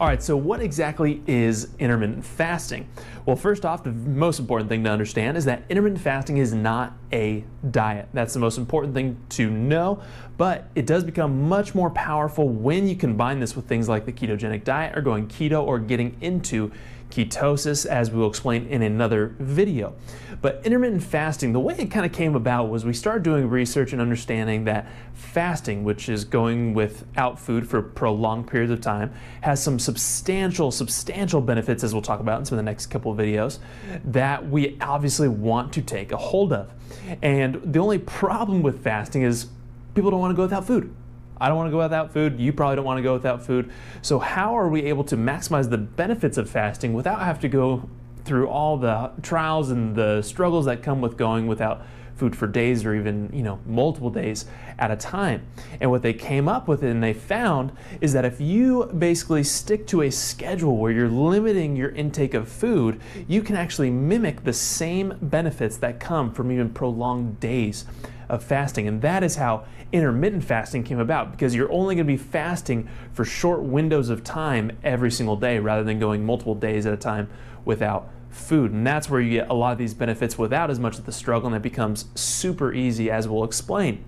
All right, so what exactly is intermittent fasting? Well, first off, the most important thing to understand is that intermittent fasting is not a diet. That's the most important thing to know, but it does become much more powerful when you combine this with things like the ketogenic diet or going keto or getting into ketosis, as we will explain in another video. But intermittent fasting, the way it kind of came about was we started doing research and understanding that fasting, which is going without food for prolonged periods of time, has some substantial benefits, as we'll talk about in some of the next couple of videos, that we obviously want to take a hold of. And the only problem with fasting is people don't want to go without food. I don't want to go without food. You probably don't want to go without food. So how are we able to maximize the benefits of fasting without having to go through all the trials and the struggles that come with going without food for days or even, multiple days at a time? And what they came up with and they found is that if you basically stick to a schedule where you're limiting your intake of food, you can actually mimic the same benefits that come from even prolonged days of fasting. And that is how intermittent fasting came about, because you're only going to be fasting for short windows of time every single day rather than going multiple days at a time without food. And that's where you get a lot of these benefits without as much of the struggle, and it becomes super easy, as we'll explain.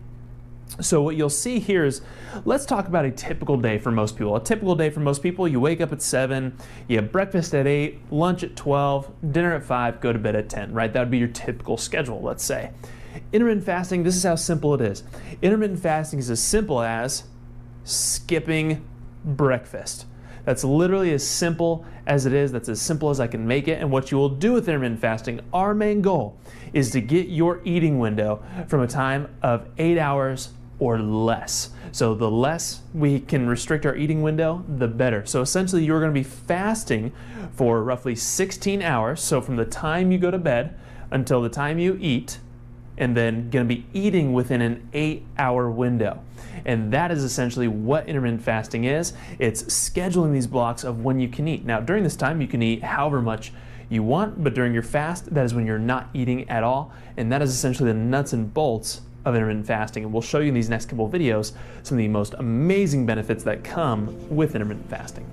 So what you'll see here is, let's talk about a typical day for most people. A typical day for most people, you wake up at 7, you have breakfast at 8, lunch at 12, dinner at 5, go to bed at 10, right? That would be your typical schedule, let's say. Intermittent fasting, this is how simple it is. Intermittent fasting is as simple as skipping breakfast. That's literally as simple as it is. That's as simple as I can make it. And what you will do with intermittent fasting, our main goal is to get your eating window from a time of 8 hours or less. So the less we can restrict our eating window, the better. So essentially you're going to be fasting for roughly 16 hours. So from the time you go to bed until the time you eat, and then going to be eating within an 8-hour window. And that is essentially what intermittent fasting is. It's scheduling these blocks of when you can eat. Now, during this time, you can eat however much you want, but during your fast, that is when you're not eating at all. And that is essentially the nuts and bolts of intermittent fasting. And we'll show you in these next couple of videos some of the most amazing benefits that come with intermittent fasting.